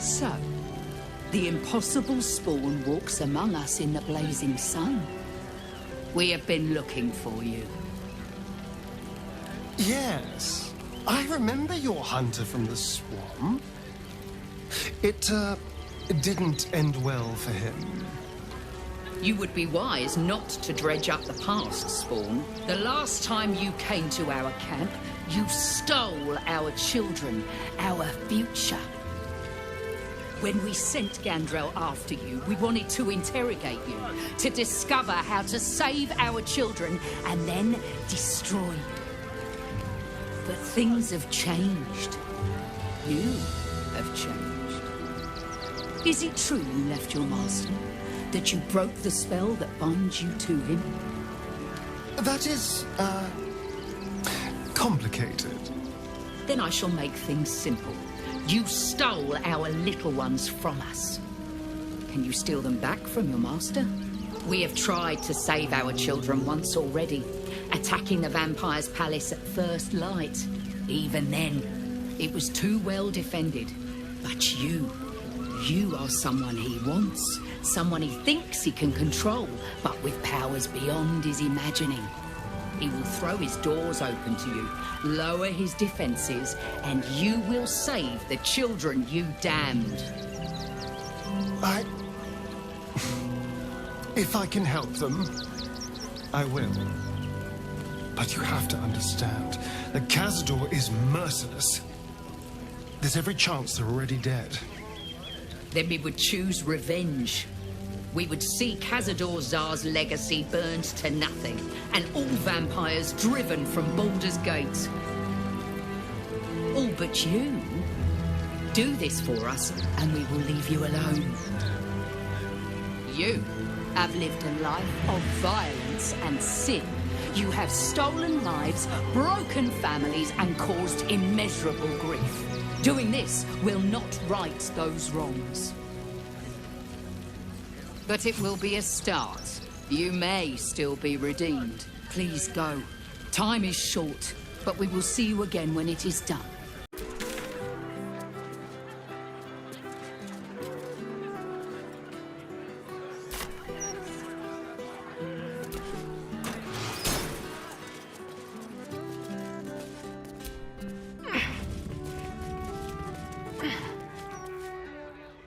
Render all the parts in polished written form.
So, the impossible spawn walks among us in the blazing sun. We have been looking for you. Yes, I remember your hunter from the swamp. It didn't end well for him. You would be wise not to dredge up the past, Spawn. The last time you came to our camp, you stole our children, our future. When we sent Gandrel after you, we wanted to interrogate you, to discover how to save our children and then destroy you. But things have changed. You have changed. Is it true you left your master? That you broke the spell that binds you to him? That is, complicated. Then I shall make things simple. You stole our little ones from us. Can you steal them back from your master? We have tried to save our children once already, attacking the vampire's palace at first light. Even then, it was too well defended. But you are someone he wants, someone he thinks he can control, but with powers beyond his imagining. He will throw his doors open to you, lower his defenses, and you will save the children you damned. If I can help them, I will. But you have to understand, the Cazador is merciless. There's every chance they're already dead. Then we would choose revenge. We would see Cazador Zar's legacy burned to nothing, and all vampires driven from Baldur's Gate. All but you. Do this for us, and we will leave you alone. You have lived a life of violence and sin. You have stolen lives, broken families, and caused immeasurable grief. Doing this will not right those wrongs. But it will be a start. You may still be redeemed. Please go. Time is short, but we will see you again when it is done.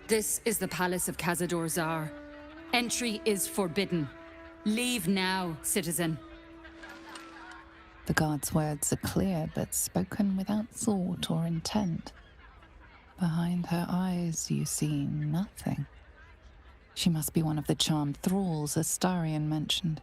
This is the Palace of Cazador Zar. Entry is forbidden. Leave now, citizen. The guard's words are clear, but spoken without thought or intent. Behind her eyes, you see nothing. She must be one of the charmed thralls Astarion mentioned.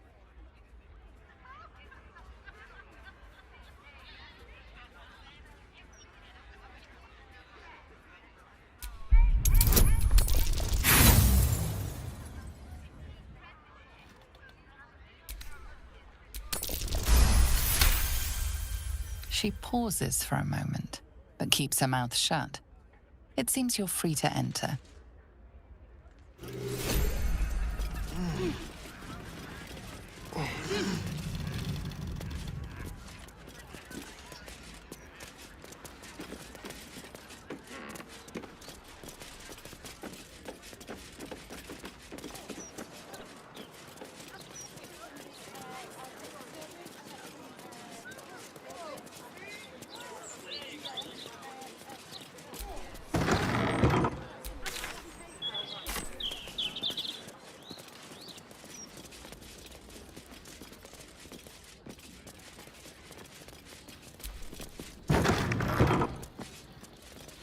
She pauses for a moment, but keeps her mouth shut. It seems you're free to enter.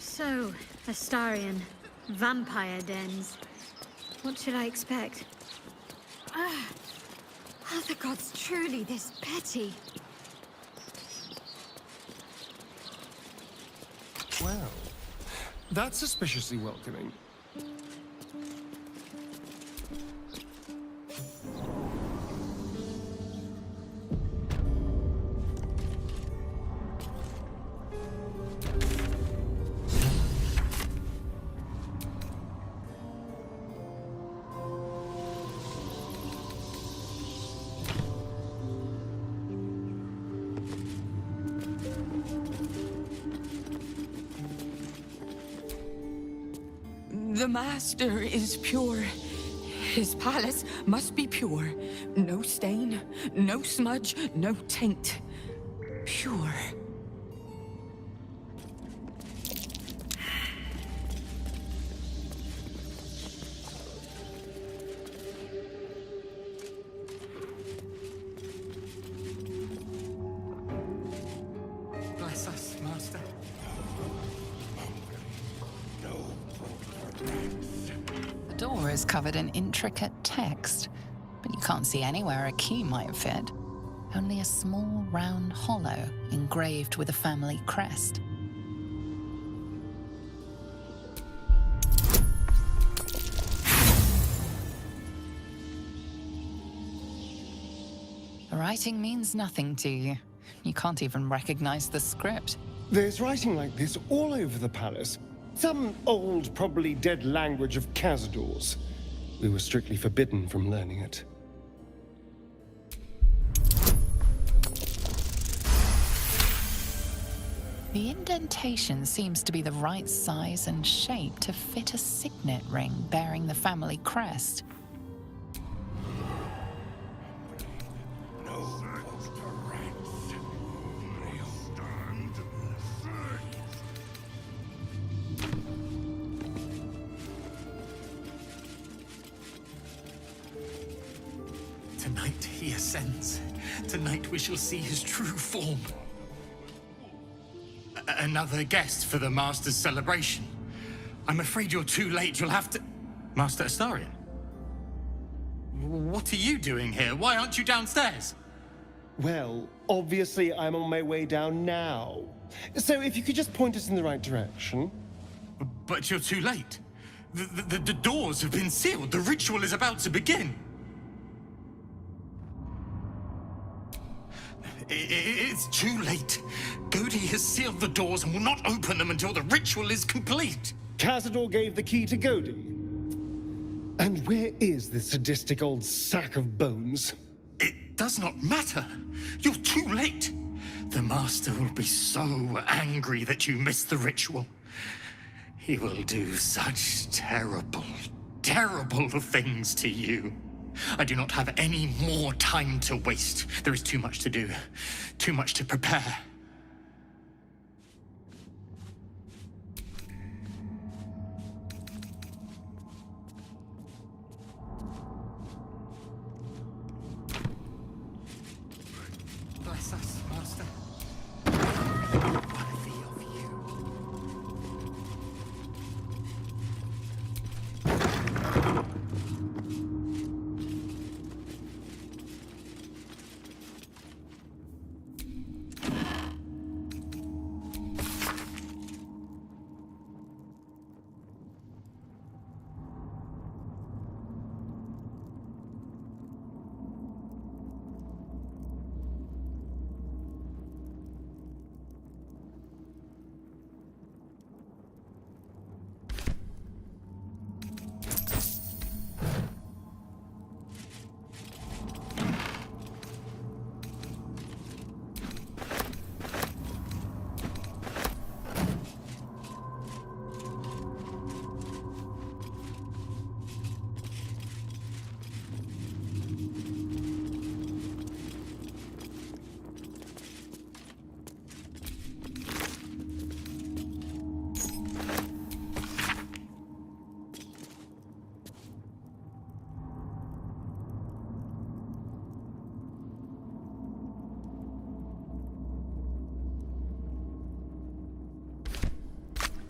So, Astarion, vampire dens. What should I expect? Are the gods truly this petty? Well, that's suspiciously welcoming. The Master is pure. His palace must be pure. No stain, no smudge, no taint. Pure. Bless us, Master. The door is covered in intricate text, but you can't see anywhere a key might fit. Only a small round hollow engraved with a family crest. The writing means nothing to you. You can't even recognize the script. There's writing like this all over the palace. Some old, probably dead language of Cazador's. We were strictly forbidden from learning it. The indentation seems to be the right size and shape to fit a signet ring bearing the family crest. Tonight he ascends. Tonight we shall see his true form. Another guest for the Master's celebration. I'm afraid you're too late. You'll have to... Master Astarion? What are you doing here? Why aren't you downstairs? Well, obviously I'm on my way down now. So if you could just point us in the right direction. But you're too late. The doors have been sealed. The ritual is about to begin. It's too late. Godi has sealed the doors and will not open them until the ritual is complete. Cazador gave the key to Godi. And where is this sadistic old sack of bones? It does not matter. You're too late. The Master will be so angry that you missed the ritual. He will do such terrible, terrible things to you. I do not have any more time to waste. There is too much to do, too much to prepare. Bless us, Master. Worthy of you.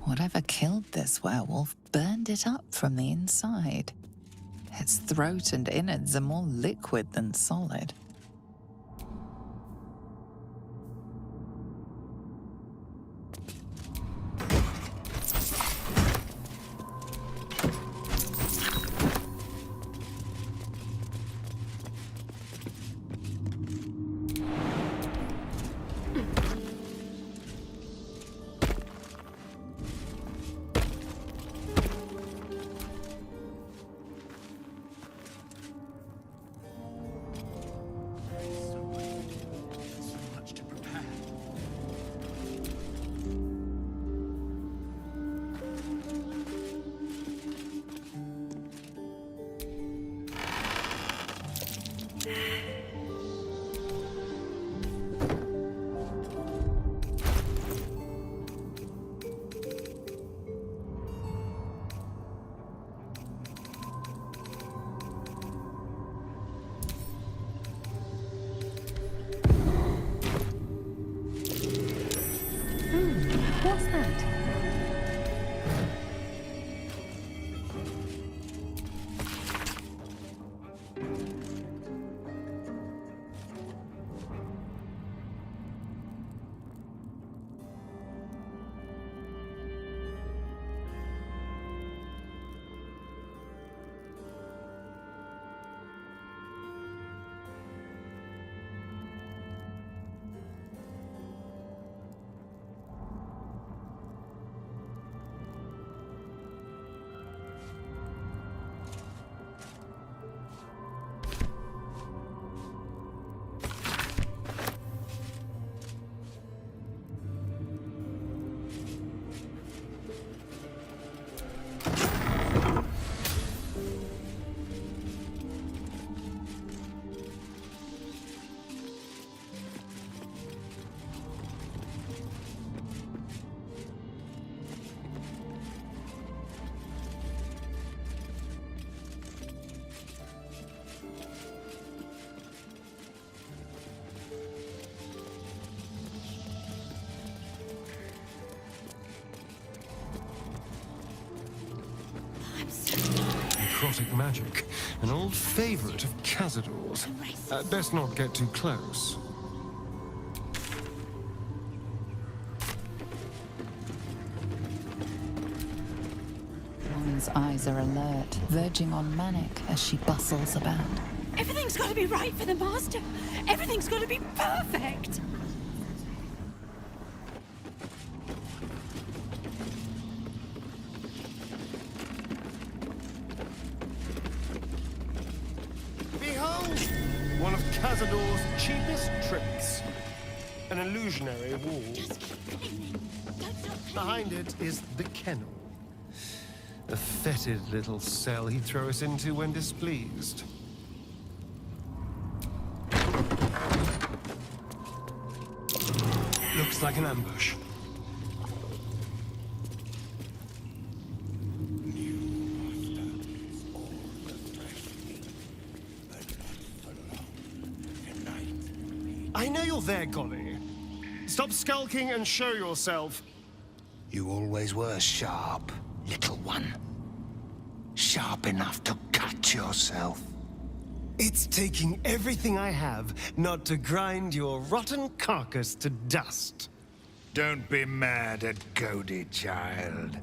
Whatever killed this werewolf burned it up from the inside. Its throat and innards are more liquid than solid. necrotic magic, an old favorite of Cazador's. Best not get too close. Woman's eyes are alert, verging on manic as she bustles about. Everything's got to be right for the Master. Everything's got to be perfect. Behold! One of Cazador's cheapest tricks. An illusionary wall. Just keep cleaning. Don't stop cleaning. Behind it is the kennel. A fetid little cell he'd throw us into when displeased. Looks like an ambush. I know you're there, Golly. Stop skulking and show yourself. You always were sharp, little one. Sharp enough to cut yourself. It's taking everything I have not to grind your rotten carcass to dust. Don't be mad at Cody, child.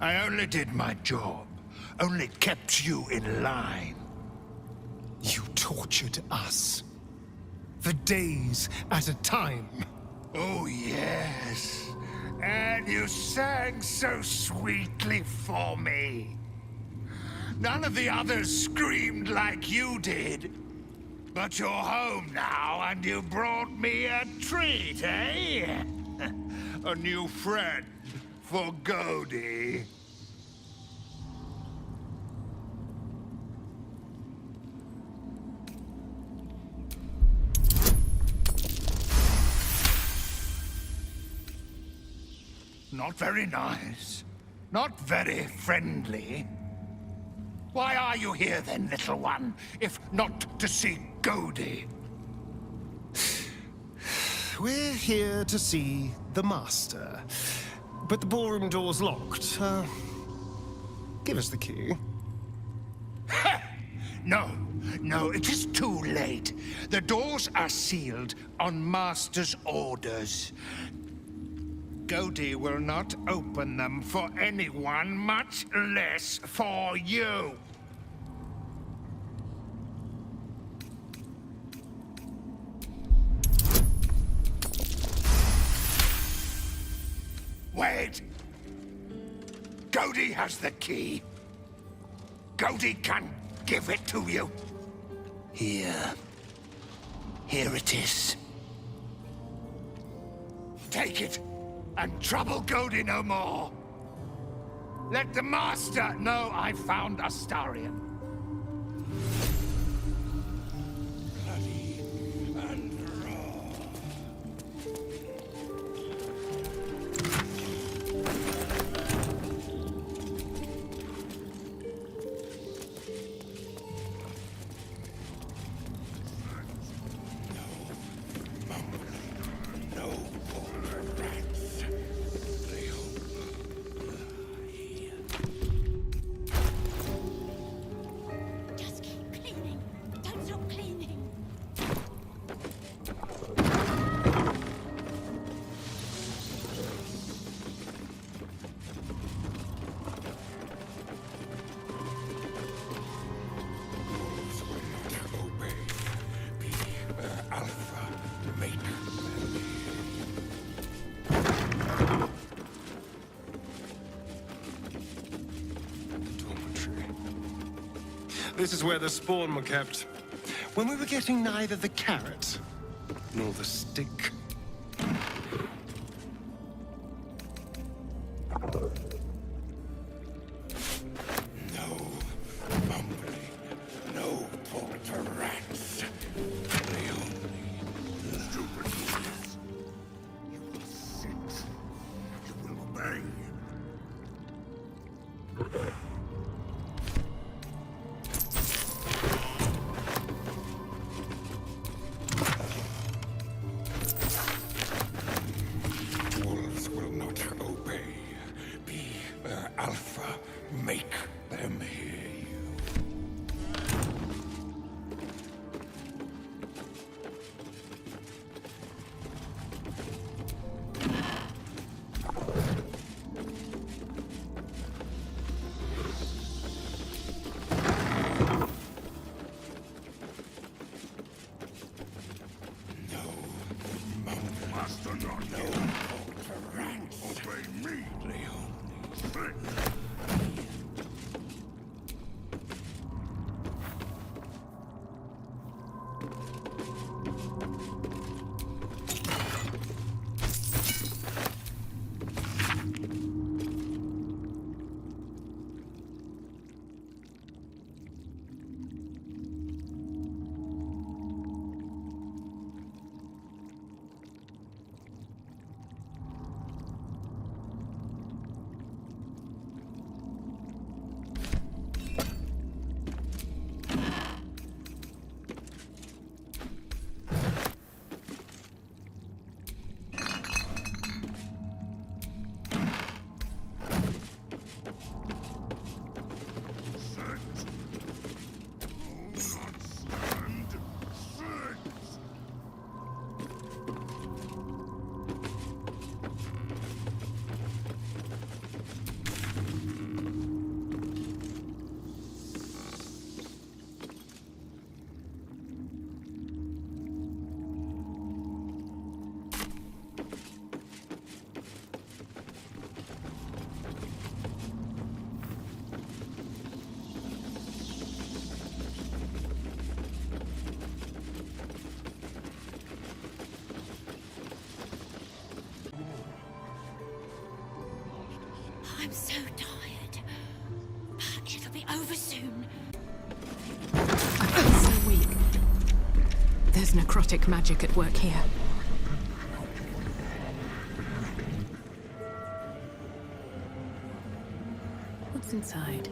I only did my job. Only kept you in line. You tortured us. For days at a time. Oh, yes. And you sang so sweetly for me. None of the others screamed like you did. But you're home now, and you brought me a treat, eh? A new friend for Cody. Not very nice. Not very friendly. Why are you here then, little one, if not to see Cody? We're here to see the Master. But the ballroom door's locked. Give us the key. No, it is too late. The doors are sealed on Master's orders. Cody will not open them for anyone, much less for you. Wait! Cody has the key. Cody can give it to you. Here. Here it is. Take it, and trouble Cody no more. Let the Master know I found Astarion. Bloody and raw. Just keep cleaning. Don't stop cleaning. Dormitory. This is where the spawn were kept. When we were getting neither the carrot nor the stick. No mumbling, no talk to rats. The only stupid fools. You will sit. You will obey. Wolves will not obey. Be their alpha. Make them hear you. I'm so tired. But it'll be over soon. I feel so weak. There's necrotic magic at work here. What's inside?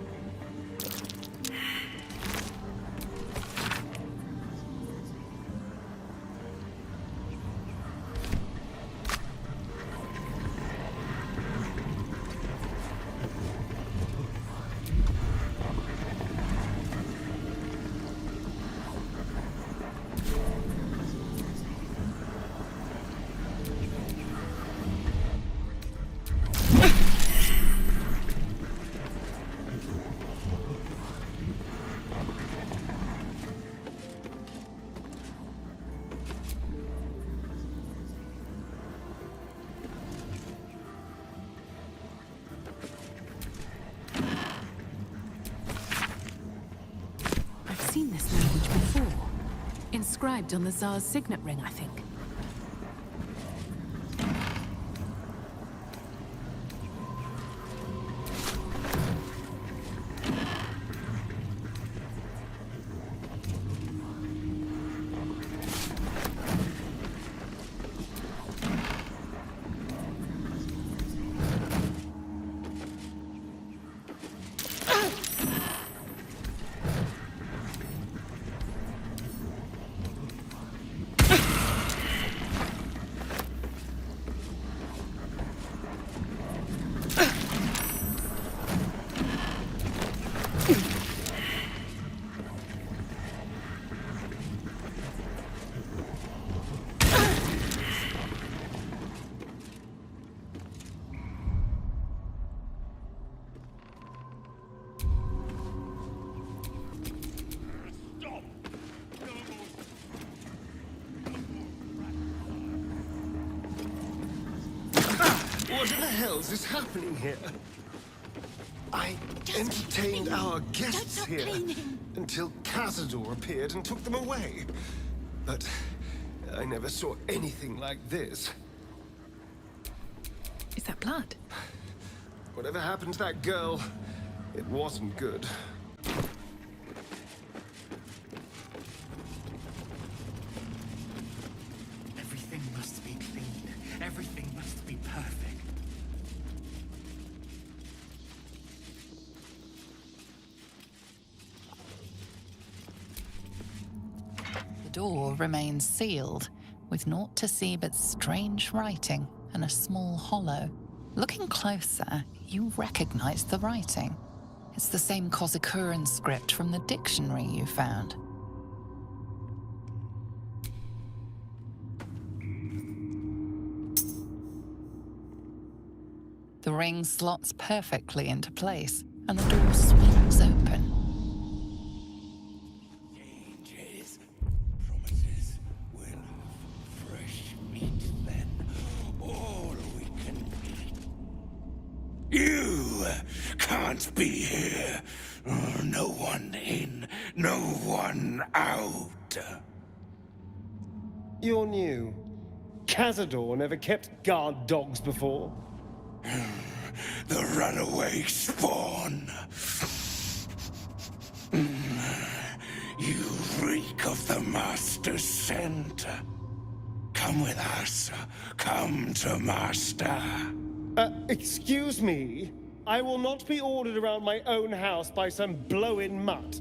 I've seen this language before. Inscribed on the Tsar's signet ring, I think. What in the hell's is happening here? I entertained our guests stop here cleaning. until Cazador appeared and took them away. But I never saw anything like this. Is that blood? Whatever happened to that girl, it wasn't good. Everything must be clean. Everything must be perfect. The door remains sealed, with naught to see but strange writing and a small hollow. Looking closer, you recognize the writing. It's the same Kozakuran script from the dictionary you found. The ring slots perfectly into place, and the door swings open. Changes, promises, we'll have fresh meat then. All we can eat. can't be here. No one in, no one out. You're new. Cazador never kept guard dogs before. The runaway spawn. You reek of the Master's scent. Come with us. Come to Master. Excuse me? I will not be ordered around my own house by some blow-in mutt.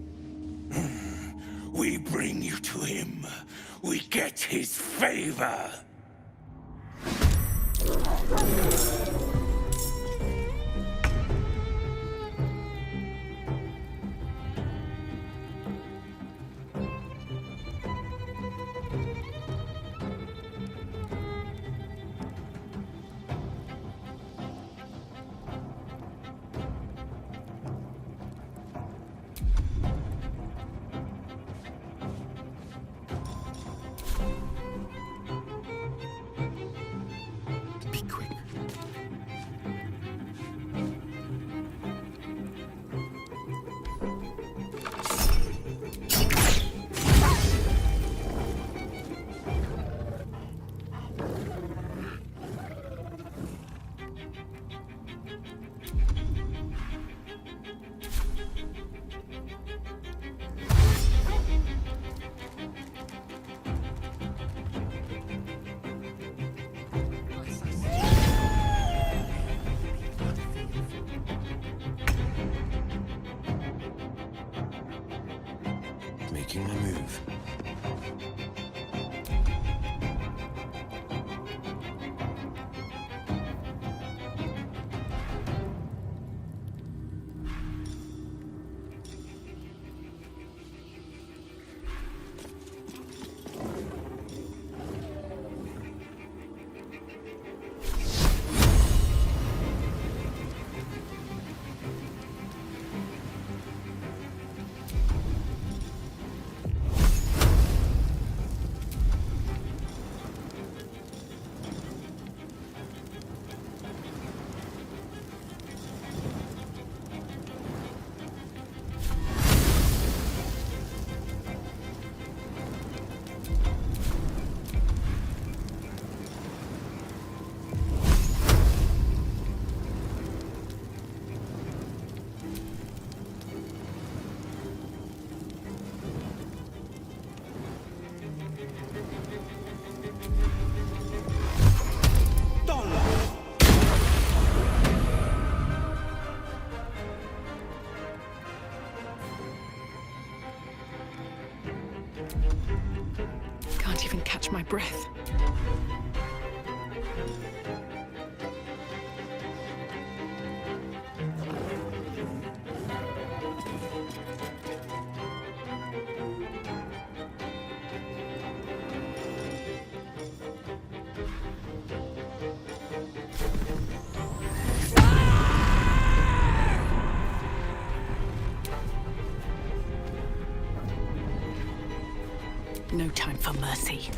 We bring you to him. We get his favor. Be quick. Making my move. Can't even catch my breath. No time for mercy.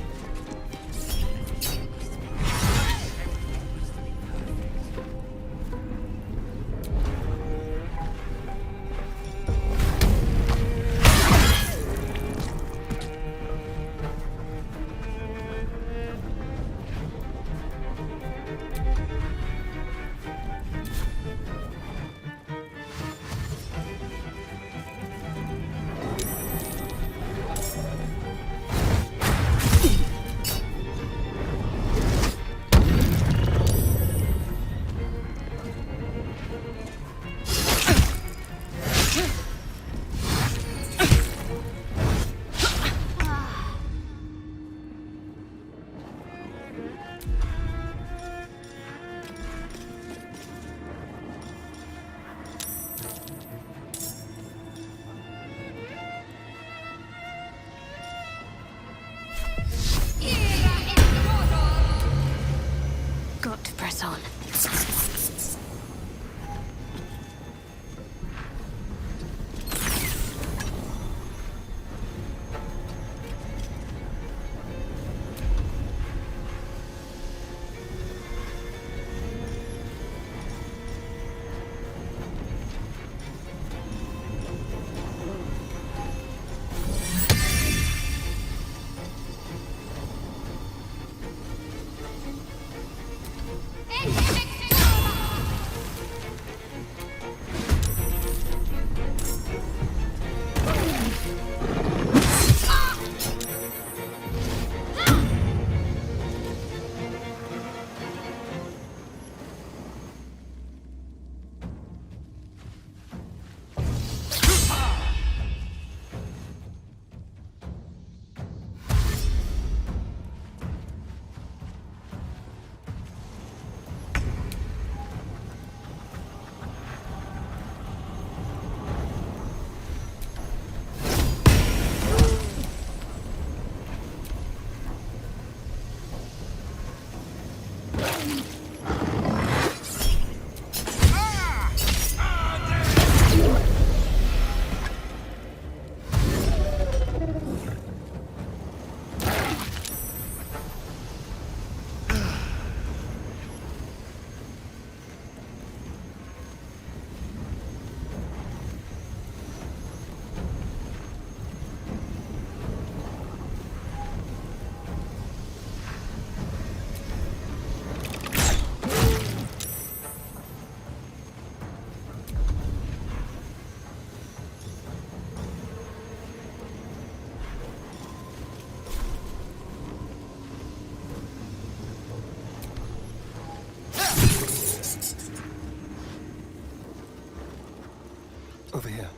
Over here.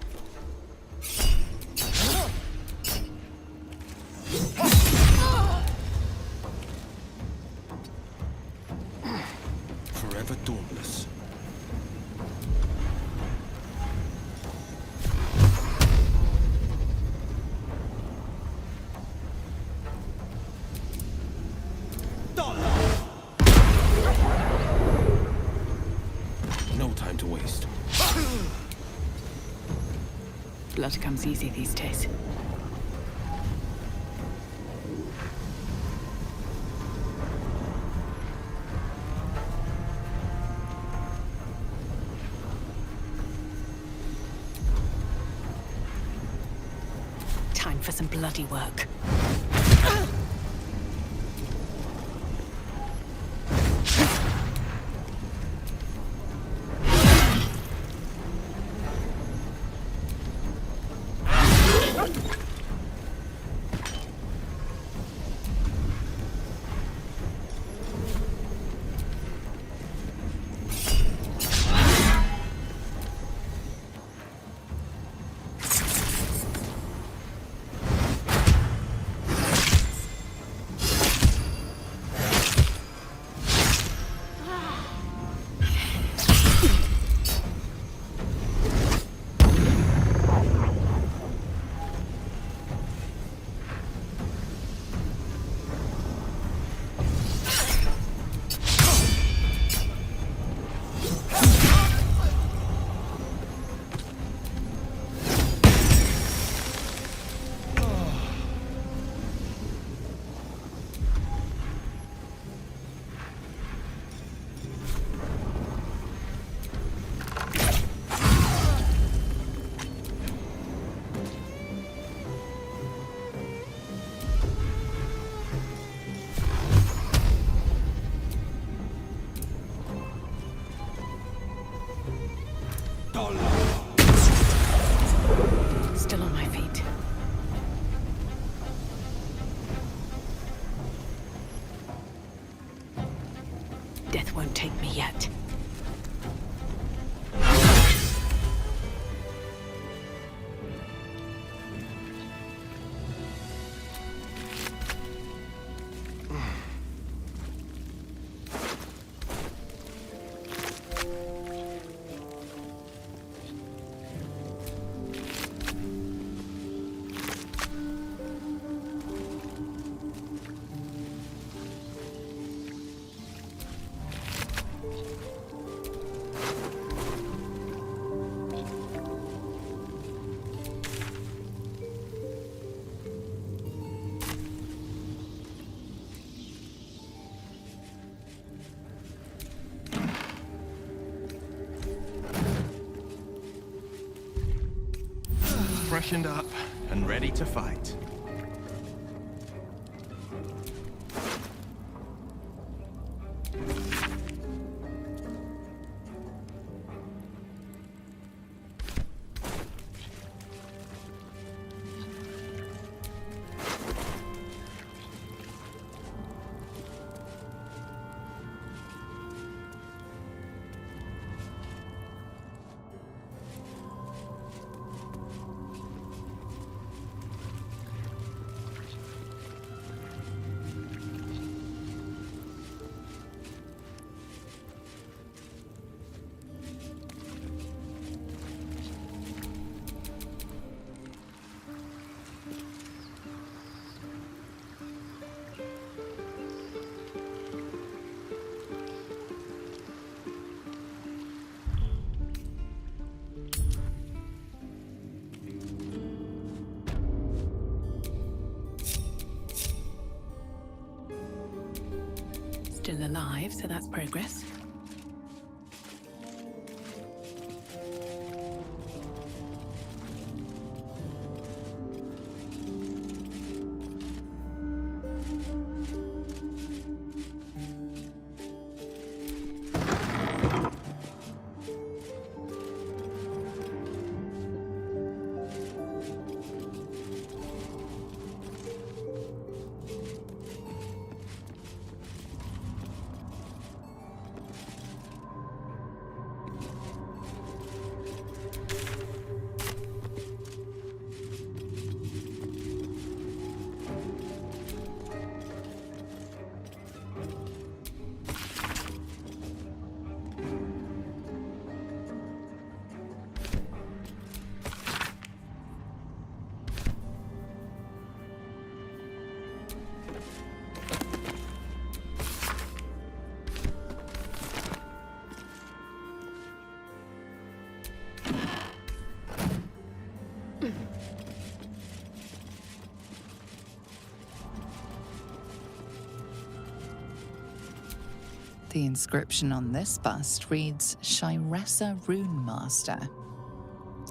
Forever dauntless. No time to waste. Blood comes easy these days. Time for some bloody work. Still on my feet. Death won't take me yet. Freshened up and ready to fight. Still alive, so that's progress. The inscription on this bust reads Shiressa Rune Master.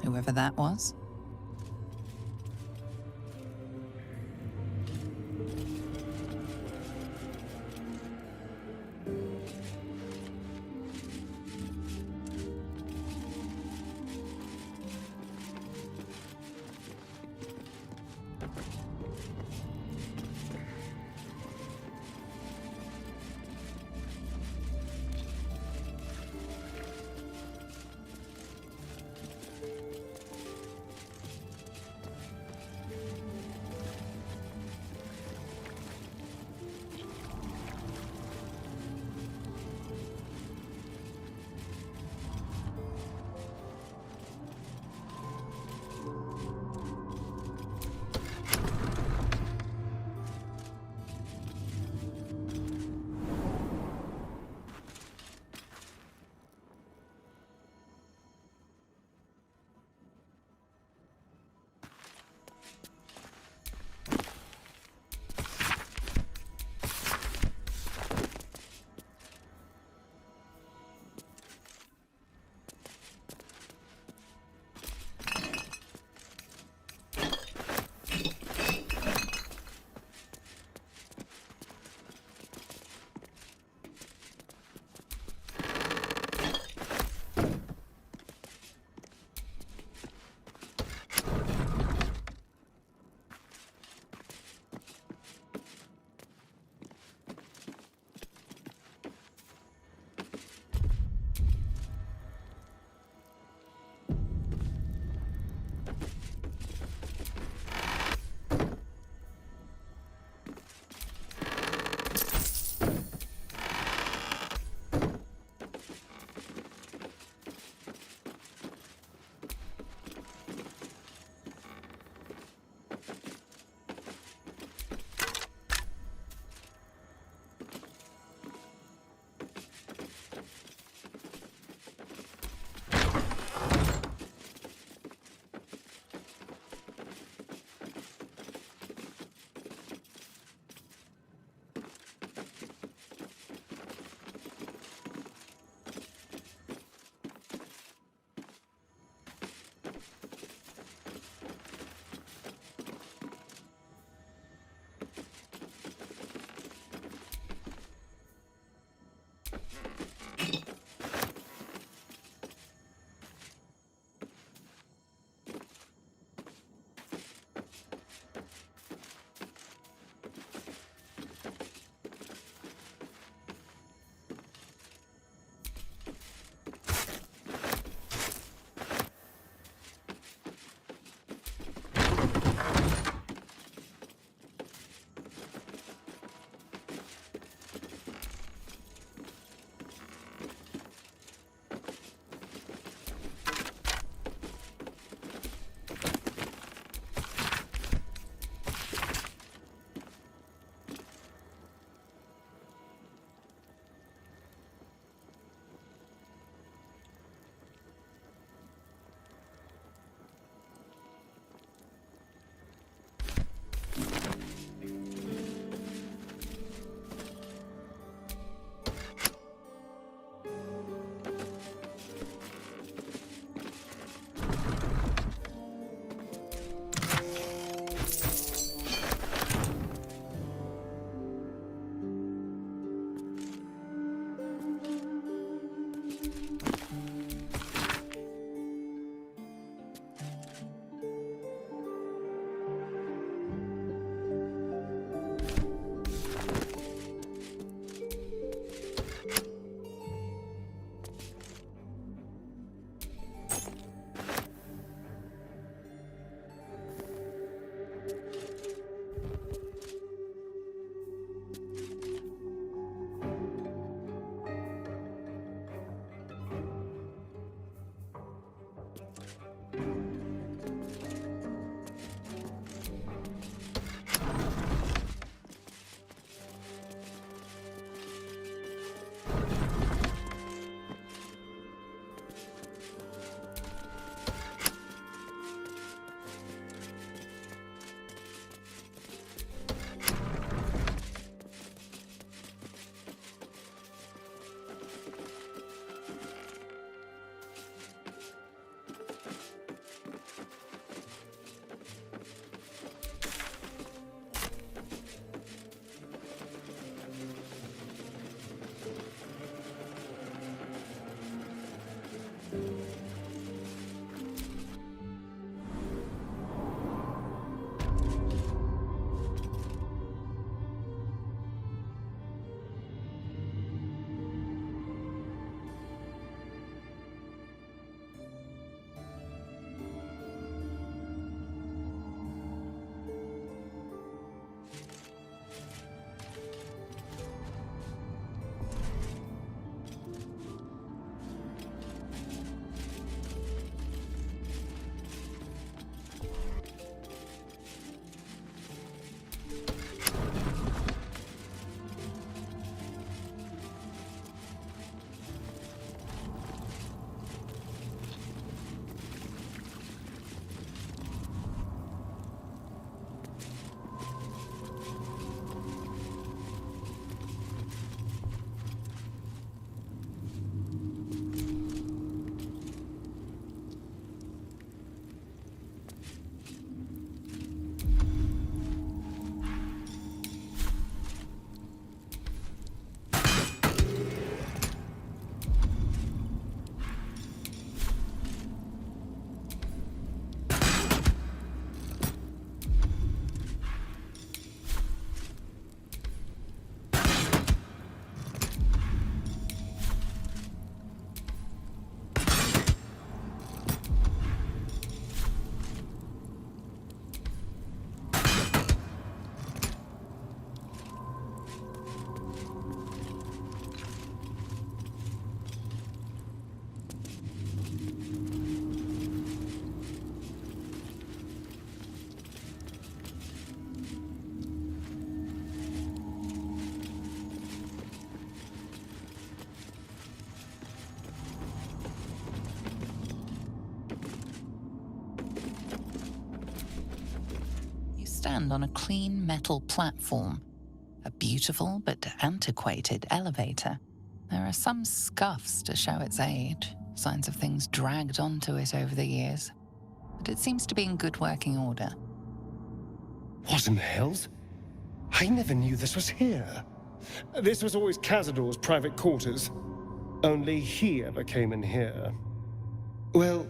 Whoever that was. stand on a clean metal platform, a beautiful but antiquated elevator. There are some scuffs to show its age, signs of things dragged onto it over the years, but it seems to be in good working order. What in the hells? I never knew this was here. This was always Cazador's private quarters. Only he ever came in here. Well,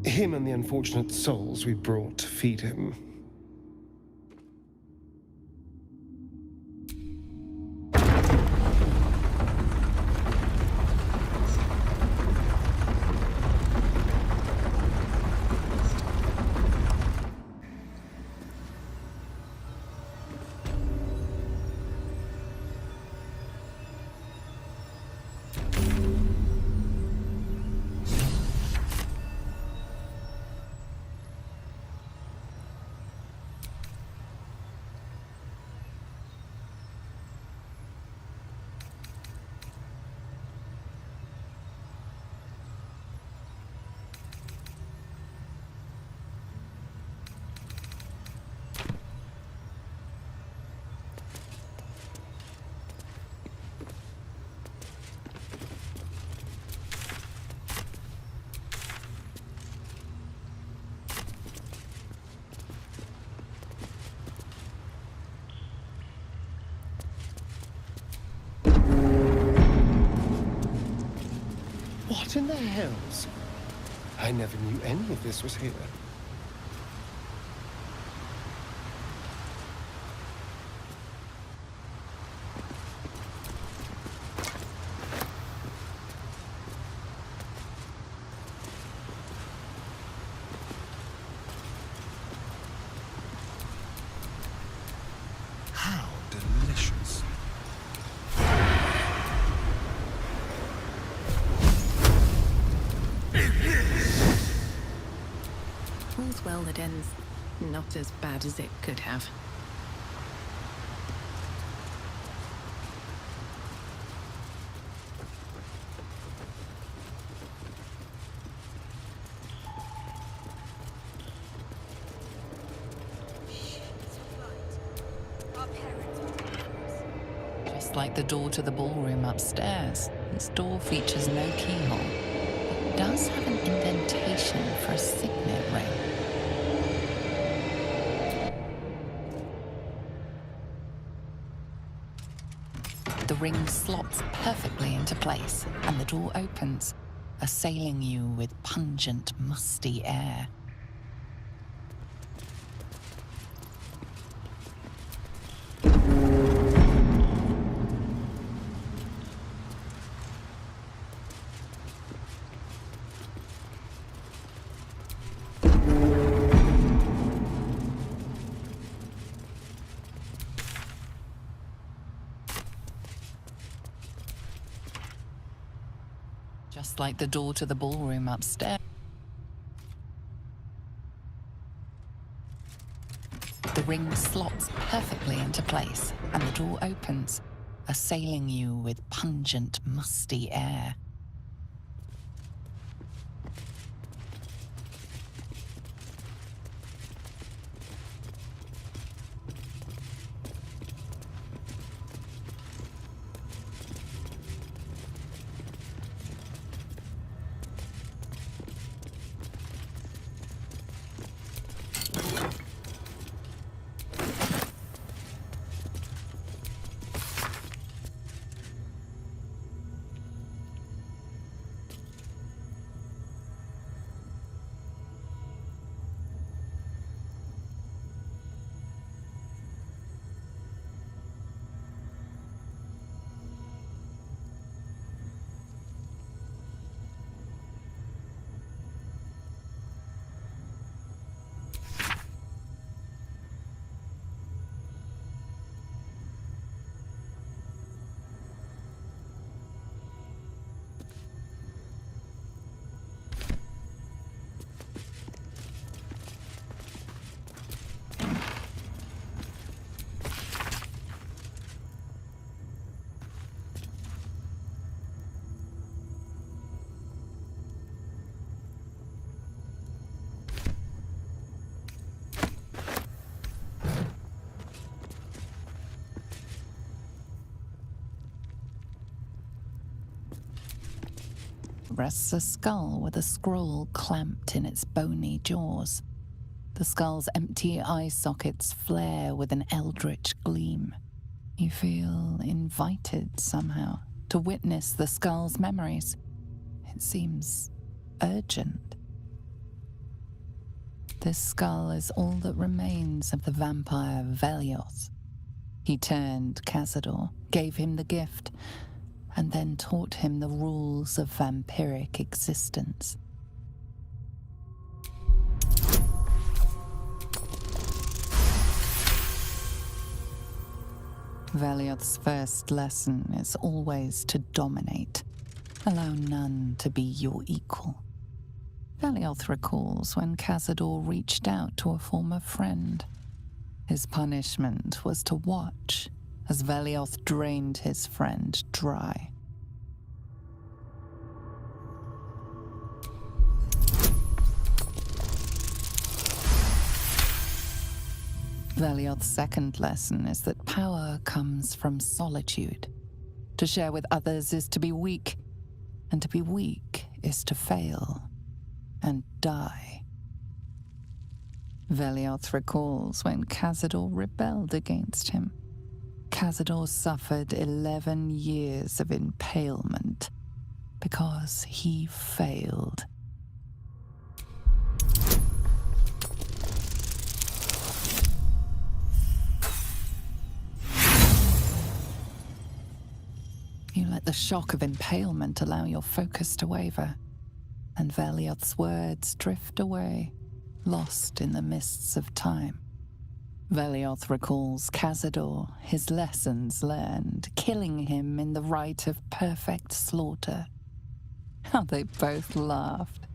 him and the unfortunate souls we brought to feed him. What in the hells? I never knew any of this was here. How delicious. All's well that ends not as bad as it could have. Just like the door to the ballroom upstairs, this door features no keyhole, but does have an indentation for a signet ring. The ring slots perfectly into place, and the door opens, assailing you with pungent, musty air. Just like the door to the ballroom upstairs. The ring slots perfectly into place, and the door opens, assailing you with pungent, musty air. rests a skull with a scroll clamped in its bony jaws. The skull's empty eye sockets flare with an eldritch gleam. You feel invited somehow to witness the skull's memories. It seems urgent. This skull is all that remains of the vampire Velioth. He turned Cazador, gave him the gift, and then taught him the rules of vampiric existence. Velioth's first lesson is always to dominate. Allow none to be your equal. Velioth recalls when Cazador reached out to a former friend. His punishment was to watch as Velioth drained his friend dry. Velioth's second lesson is that power comes from solitude. To share with others is to be weak, and to be weak is to fail and die. Velioth recalls when Cazador rebelled against him. Cazador suffered 11 years of impalement because he failed. You let the shock of impalement allow your focus to waver, and Velioth's words drift away, lost in the mists of time. Velioth recalls Cazador, his lessons learned, killing him in the rite of perfect slaughter. How they both laughed.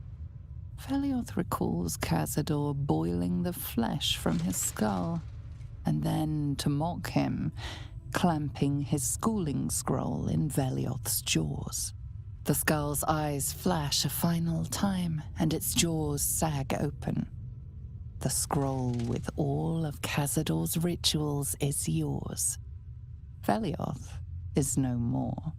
Velioth recalls Cazador boiling the flesh from his skull, and then, to mock him, clamping his schooling scroll in Velioth's jaws. The skull's eyes flash a final time, and its jaws sag open. The scroll with all of Cazador's rituals is yours. Velioth is no more.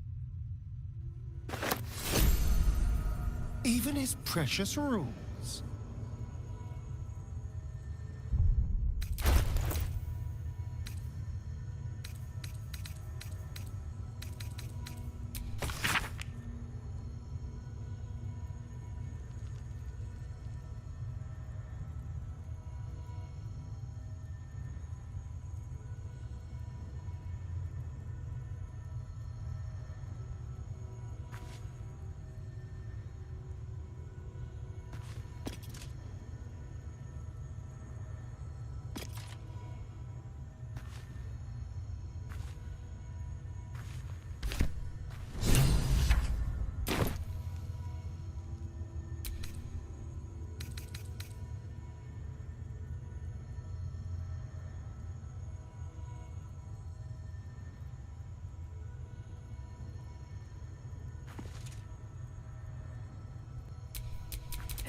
Even his precious rules.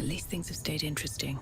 At least things have stayed interesting.